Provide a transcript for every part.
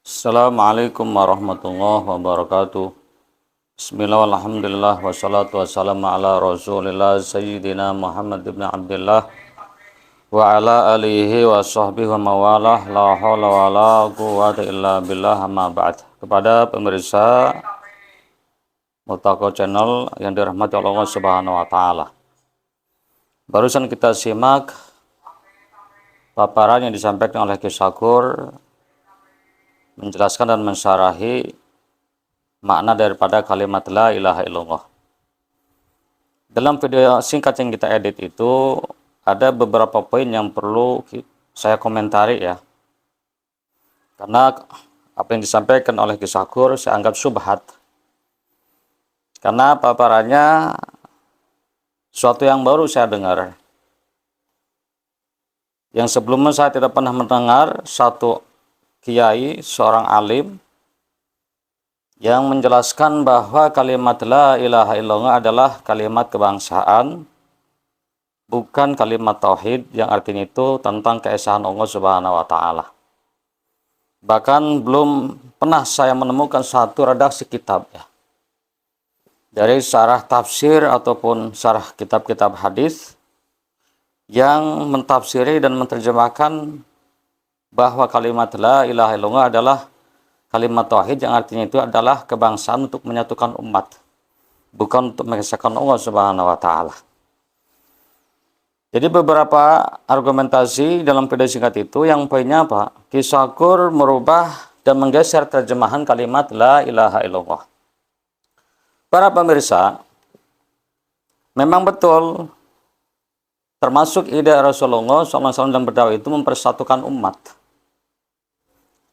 Assalamualaikum warahmatullahi wabarakatuh. Bismillah, alhamdulillah, wassalatu wassalamu ala rasulillah sayyidina Muhammad ibn Abdullah wa ala alihi wa sahbihi wa mawalah, la hawla wa la quwwata illa billah, amma ba'd. Kepada pemirsa Mutako Channel yang dirahmati Allah Subhanahu wa taala. Barusan kita simak paparan yang disampaikan oleh Kisakur menjelaskan dan mensyarahi makna daripada kalimat la ilaha illallah. Dalam video singkat yang kita edit itu ada beberapa poin yang perlu saya komentari ya. Karena apa yang disampaikan oleh Kisakur saya anggap syubhat. Karena paparannya suatu yang baru saya dengar. Yang sebelumnya saya tidak pernah mendengar satu kiai, seorang alim yang menjelaskan bahwa kalimat la ilaha illallah adalah kalimat kebangsaan, bukan kalimat tauhid yang artinya itu tentang keesaan Allah Subhanahu wa taala. Bahkan belum pernah saya menemukan satu redaksi kitab ya, dari syarah tafsir ataupun syarah kitab-kitab hadis yang mentafsiri dan menerjemahkan bahwa kalimat la ilaha illallah adalah kalimat tauhid yang artinya itu adalah kebangsaan untuk menyatukan umat, bukan untuk mengesahkan Allah Subhanahu wa taala. Jadi beberapa argumentasi dalam video singkat itu yang poinnya apa? Kisakur merubah dan menggeser terjemahan kalimat la ilaha illallah. Para pemirsa, memang betul termasuk ide Rasulullah SAW dalam berdakwah itu mempersatukan umat.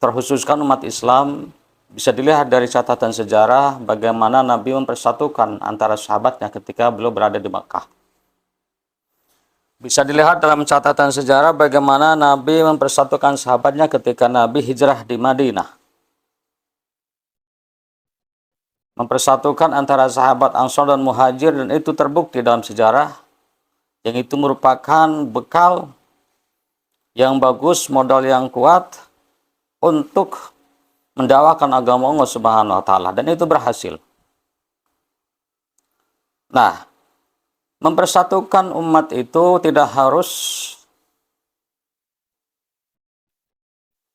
Terkhususkan umat Islam, bisa dilihat dari catatan sejarah bagaimana Nabi mempersatukan antara sahabatnya ketika beliau berada di Makkah. Bisa dilihat dalam catatan sejarah bagaimana Nabi mempersatukan sahabatnya ketika Nabi hijrah di Madinah. Mempersatukan antara sahabat Ansor dan Muhajir, dan itu terbukti dalam sejarah, yang itu merupakan bekal yang bagus, modal yang kuat untuk mendakwakan agama Allah Subhanahu wa taala, dan itu berhasil. Nah, mempersatukan umat itu tidak harus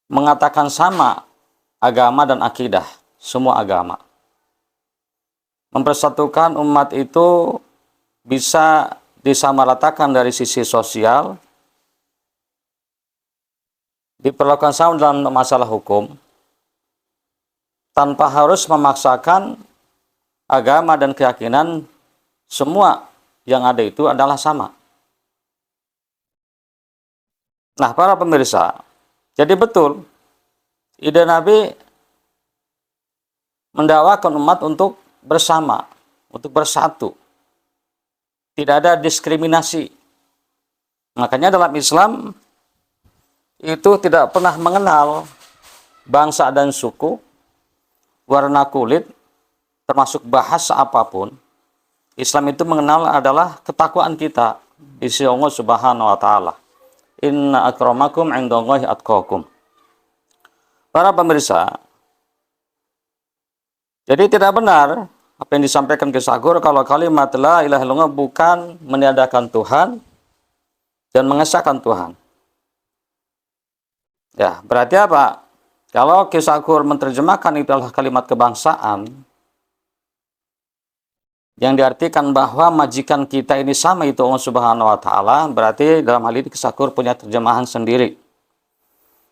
mengatakan sama agama dan akidah, semua agama. Mempersatukan umat itu bisa disamaratakan dari sisi sosial, diperlakukan sama dalam masalah hukum, tanpa harus memaksakan agama dan keyakinan semua yang ada itu adalah sama. Nah, para pemirsa, jadi betul ide Nabi mendakwakan umat untuk bersama, untuk bersatu. Tidak ada diskriminasi. Makanya dalam Islam itu tidak pernah mengenal bangsa dan suku, warna kulit, termasuk bahasa apapun. Islam itu mengenal adalah ketakwaan kita di sisi Allah Subhanahu wa taala. Inna akramakum 'indallahi atqakum. Para pemirsa, jadi tidak benar apa yang disampaikan Kisakur kalau kalimat la ilaha illallah bukan meniadakan Tuhan dan mengesahkan Tuhan. Ya, berarti apa? Kalau Kisakur menerjemahkan itu adalah kalimat kebangsaan, yang diartikan bahwa majikan kita ini sama itu Allah Subhanahu wa taala, berarti dalam hal ini Kisakur punya terjemahan sendiri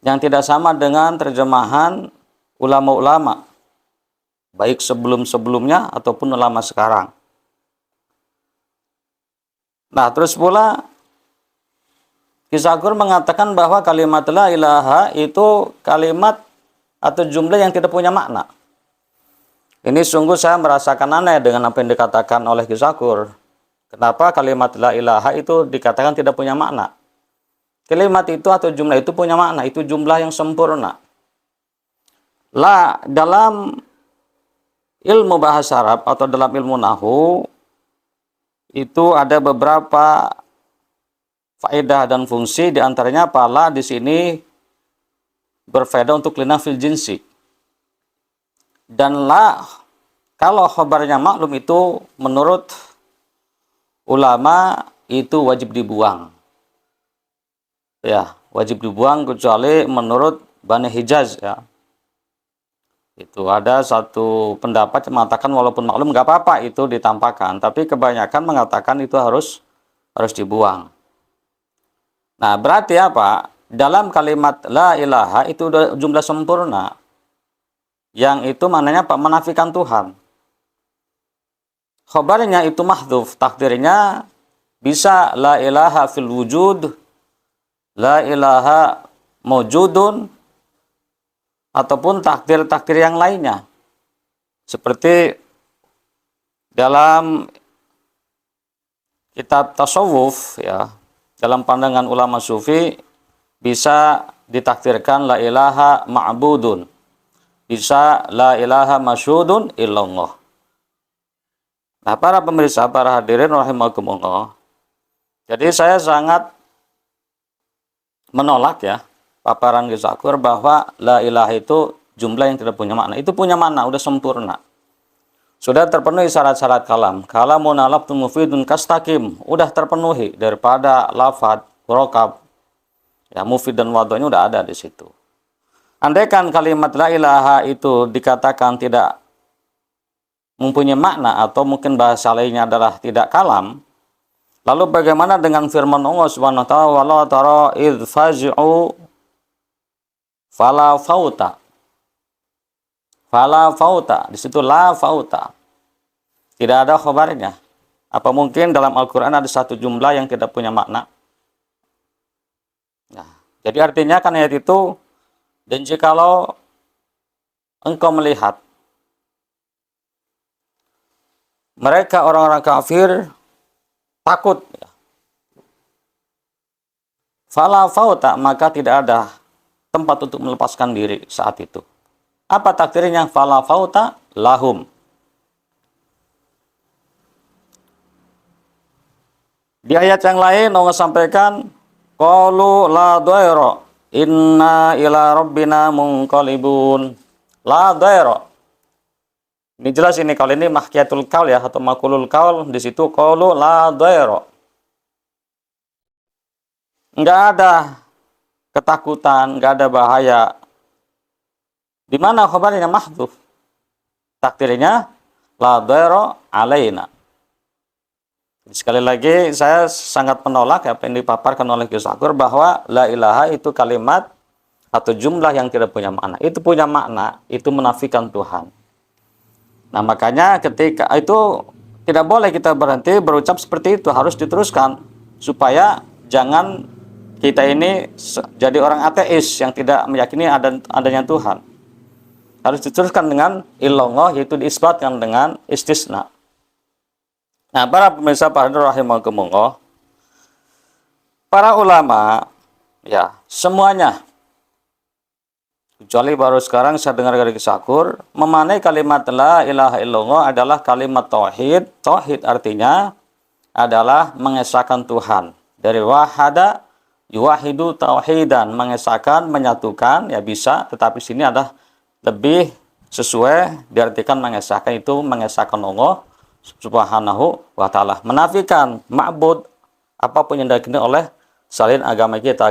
yang tidak sama dengan terjemahan ulama-ulama, baik sebelum-sebelumnya ataupun ulama sekarang. Nah, terus pula Kisakur mengatakan bahwa kalimat la ilaha itu kalimat atau jumlah yang tidak punya makna. Ini sungguh saya merasakan aneh dengan apa yang dikatakan oleh Kisakur. Kenapa kalimat la ilaha itu dikatakan tidak punya makna? Kalimat itu atau jumlah itu punya makna, itu jumlah yang sempurna. La dalam ilmu bahasa Arab atau dalam ilmu nahwu itu ada beberapa faedah dan fungsi, diantaranya pala di sini berfaedah untuk linafil jinsi, Dan la, kalau khabarnya maklum itu menurut ulama itu wajib dibuang. Ya, wajib dibuang kecuali menurut Bani Hijaz ya. Itu ada satu pendapat yang mengatakan walaupun maklum nggak apa-apa itu ditampakkan, tapi kebanyakan mengatakan itu harus dibuang. Nah, berarti apa? Dalam kalimat la ilaha itu udah jumlah sempurna. Yang itu maknanya apa? Menafikan Tuhan. Khobarnya itu mahdhuf, takdirnya bisa la ilaha fil wujud, la ilaha mawjudun, ataupun takdir-takdir yang lainnya. Seperti dalam kitab tasawuf ya, dalam pandangan ulama sufi bisa ditakdirkan la ilaha ma'budun, bisa la ilaha masyudun illallah. Nah, para pemirsa, para hadirin rahimakumullah. Jadi saya sangat menolak ya paparan Ghil Shakur bahwa la ilaha itu jumlah yang tidak punya makna. Itu punya makna, udah sempurna. Sudah terpenuhi syarat-syarat kalam. Kalamun alaftum mufidun kastaqim, udah terpenuhi daripada lafad, rokab, ya mufid dan wadhunya udah ada di situ. Andaikan kalimat la ilaha itu dikatakan tidak mempunyai makna atau mungkin bahasa lainnya adalah tidak kalam, lalu bagaimana dengan firman Allah Subhanahu wa taala wala tara id faz'u fala fauta. Fala fauta, di situ la fauta. Tidak ada khabarnya. Apa mungkin dalam Al-Qur'an ada satu jumlah yang tidak punya makna? Nah, jadi artinya kan ayat itu, dan jikalau engkau melihat mereka orang-orang kafir takut, fala fauta, maka tidak ada tempat untuk melepaskan diri saat itu. Apa takdirnya? Fala fauta lahum. Di ayat yang lain Allah sampaikan qalu la dhaira inna ila rabbina munqalibun. La dhaira. Ini jelas ini kalau ini mahkiyatul qaul ya atau makulul qaul, di situ qalu la dhaira. Enggak ada ketakutan, enggak ada bahaya. Di mana khabarnya mahdhuf? Takdirnya la dhaira alaina. Sekali lagi saya sangat menolak apa yang dipaparkan oleh Ghil Shakur bahwa la ilaha itu kalimat atau jumlah yang tidak punya makna. Itu punya makna, itu menafikan Tuhan. Nah, makanya ketika itu tidak boleh kita berhenti berucap seperti itu, harus diteruskan supaya jangan kita ini jadi orang ateis yang tidak meyakini adanya Tuhan. Harus diteruskan dengan illallah, yaitu diisbatkan dengan istisna. Nah, para pemirsa para rahimakumullah, para ulama ya semuanya, kecuali baru sekarang saya dengar dari Ghil Shakur memaknai kalimat la ilaha illallah adalah kalimat tauhid. Tauhid artinya adalah mengesahkan Tuhan. Dari wahada yuwahidu tauhidan, mengesahkan, menyatukan ya bisa, tetapi sini adalah lebih sesuai diartikan mengesahkan itu mengesahkan Allah Subhanahu wa ta'ala, menafikan ma'bud apapun yang diyakini oleh selain agama kita,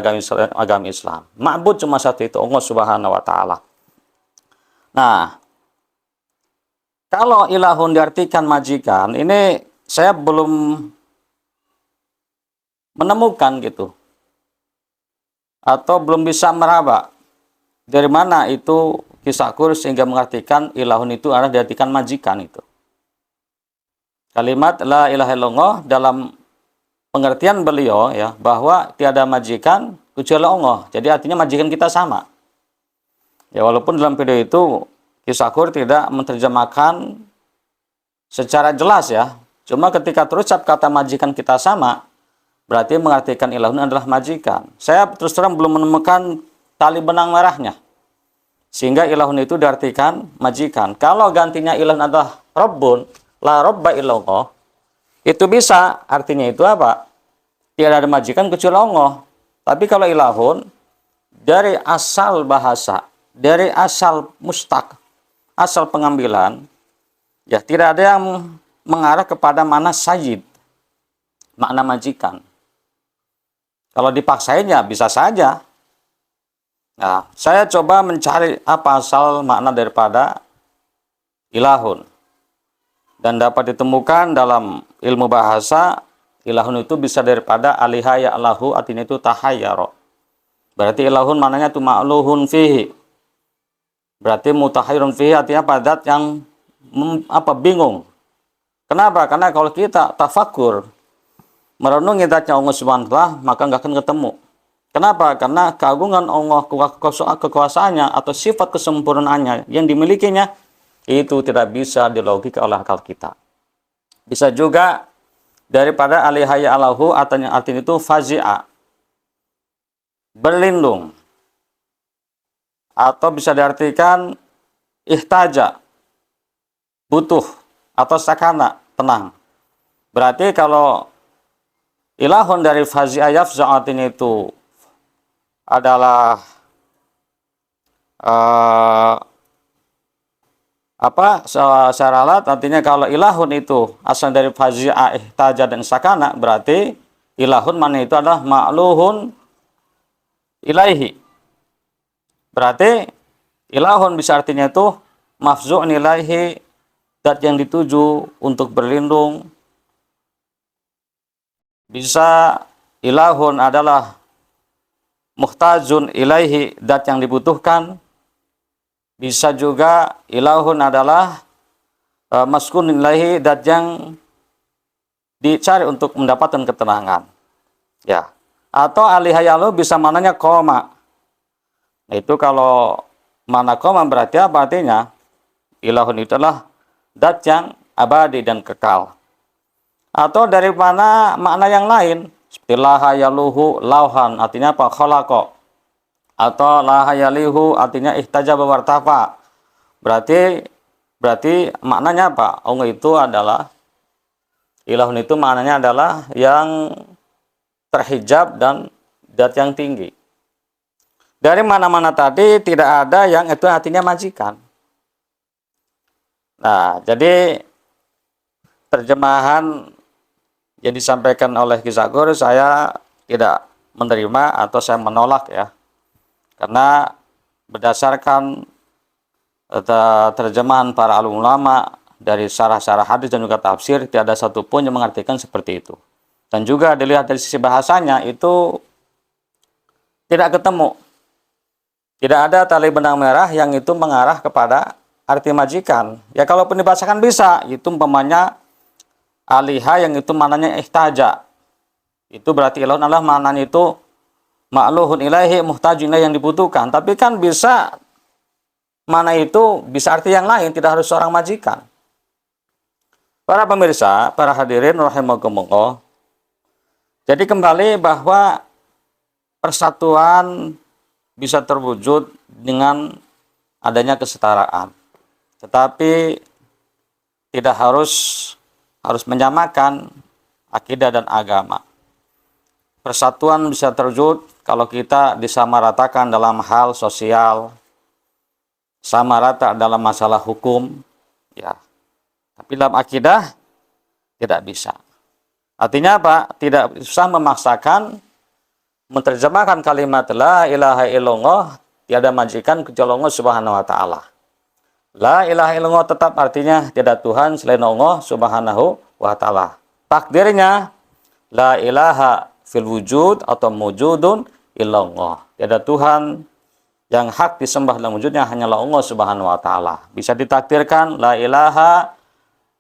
agama Islam. Ma'bud cuma satu, itu Allah Subhanahu wa ta'ala. Nah, kalau ilahun diartikan majikan, ini saya belum menemukan gitu, atau belum bisa meraba dari mana itu Ghil Shakur sehingga mengartikan ilahun itu adalah diartikan majikan itu. Kalimat la ilaha illallah dalam pengertian beliau ya bahwa tiada majikan kecuali Allah. Jadi artinya majikan kita sama. Ya walaupun dalam video itu Ghil Shakur tidak menerjemahkan secara jelas ya. Cuma ketika terucap kata majikan kita sama, berarti mengartikan ilahun adalah majikan. Saya terus terang belum menemukan tali benang merahnya. Sehingga ilahun itu diartikan majikan. Kalau gantinya ilahun adalah Rabbun, la robba illallah, itu bisa artinya itu apa? Tiada ada majikan kecuali Allah. Tapi kalau ilahun dari asal bahasa, dari asal mustaq, asal pengambilan, ya tidak ada yang mengarah kepada makna sayyid, makna majikan. Kalau dipaksain ya bisa saja. Nah, saya coba mencari apa asal makna daripada ilahun. Dan dapat ditemukan dalam ilmu bahasa, ilahun itu bisa daripada aliha ya'lahu, artinya itu tahayyaro. Berarti ilahun maknanya itu ma'luhun fihi. Berarti mutahayyirun fihi artinya pada yang bingung. Kenapa? Karena kalau kita tafakur, merenungi zatnya Allah Subhanahu wa ta'ala, maka nggak akan ketemu. Kenapa? Karena keagungan Allah, kekuasaannya atau sifat kesempurnaannya yang dimilikinya itu tidak bisa dilogika oleh akal kita. Bisa juga daripada alihaya alahu, artinya itu fazi'a, berlindung, atau bisa diartikan ihtaja, butuh, atau sakana, tenang. Berarti kalau ilahun dari fazi'a yafza' artinya itu adalah syaralat, artinya kalau ilahun itu asal dari fazi'ah, ihtaja, dan sakana, berarti ilahun mana itu adalah ma'luhun ilaihi. Berarti ilahun bisa artinya itu mafzu'un ilaihi, zat yang dituju untuk berlindung. Bisa ilahun adalah muhtajun ilaihi, zat yang dibutuhkan. Bisa juga ilahun adalah maskun ilaihi, zat yang dicari untuk mendapatkan ketenangan. Ya. Atau alihayalu bisa mananya koma. Nah, itu kalau mana koma berarti apa artinya? Ilahun itulah zat yang abadi dan kekal. Atau dari mana makna yang lain, seperti lahayaluhu lauhan, artinya apa? Khalaqa. Atau lahayalihu artinya ihtajaba wartafa. Berarti maknanya apa? Allah itu adalah, ilahun itu maknanya adalah yang terhijab dan zat yang tinggi. Dari mana-mana tadi tidak ada yang itu artinya majikan. Nah, jadi terjemahan yang disampaikan oleh Ki Sagur saya tidak menerima atau saya menolak ya. Karena berdasarkan terjemahan para alim ulama dari syarah-syarah hadis dan juga tafsir, tidak ada satupun yang mengartikan seperti itu. Dan juga dilihat dari sisi bahasanya itu tidak ketemu. Tidak ada tali benang merah yang itu mengarah kepada arti majikan. Ya kalaupun dibahasakan bisa, itu umpamanya aliha yang itu maknanya ihtaja. Itu berarti ilahun adalah maknanya itu ma'luhun ilaihi, muhtajun ilaihi, yang dibutuhkan. Tapi kan bisa mana itu bisa arti yang lain, tidak harus seorang majikan. Para pemirsa, para hadirin rahimakumullah. Jadi kembali bahwa persatuan bisa terwujud dengan adanya kesetaraan. Tetapi tidak harus menyamakan akidah dan agama. Persatuan bisa terwujud kalau kita disamaratakan dalam hal sosial, sama rata dalam masalah hukum, ya. Tapi dalam akidah tidak bisa. Artinya apa? Tidak usah memaksakan menerjemahkan kalimat la ilaha illallah, tiada majikan kecuali Allah Subhanahu wa taala. La ilaha illallah tetap artinya tiada Tuhan selain Allah Subhanahu wa taala. Takdirnya la ilaha fil wujud atau mujudun illallah. Tiada Tuhan yang hak disembah dalam wujudnya hanyalah Allah Subhanahu wa taala. Bisa ditakdirkan la ilaha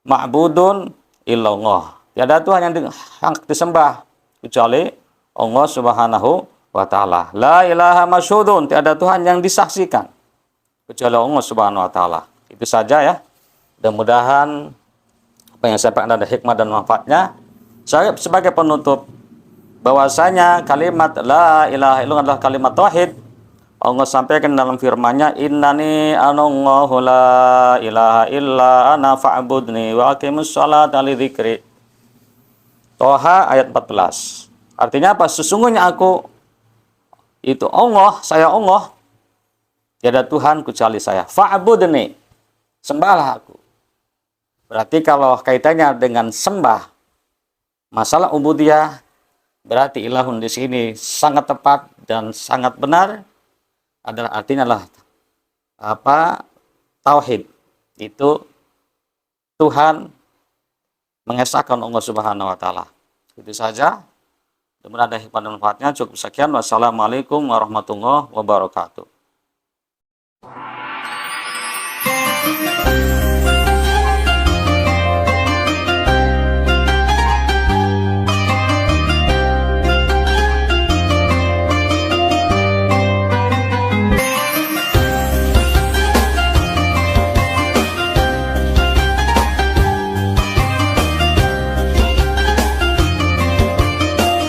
ma'budun illallah. Tiada Tuhan yang hak disembah kecuali Allah Subhanahu wa taala. La ilaha masyhudun, tiada Tuhan yang disaksikan kecuali Allah Subhanahu wa taala. Itu saja ya. Mudah-mudahan apa yang saya sampaikan ada hikmah dan manfaatnya. Saya sebagai penutup bahwasanya kalimat la ilaha illallah adalah kalimat tauhid. Allah sampaikan dalam firman-Nya, innani anallahu la ilaha illa ana fa'budni wa aqimus sholata li dzikri. Toha ayat 14. Artinya apa? Sesungguhnya aku itu Allah, saya Allah. Tiada Tuhan kecuali saya. Fa'budni. sembahlah aku. Berarti kalau kaitannya dengan sembah, masalah ubudiyah, berarti ilahun di sini sangat tepat dan sangat benar, adalah artinya adalah apa? Tauhid. Itu Tuhan mengesahkan Allah Subhanahu wa taala. Itu saja. Mudah-mudahan ada hikmah dan manfaatnya. Cukup sekian. Wassalamualaikum warahmatullahi wabarakatuh.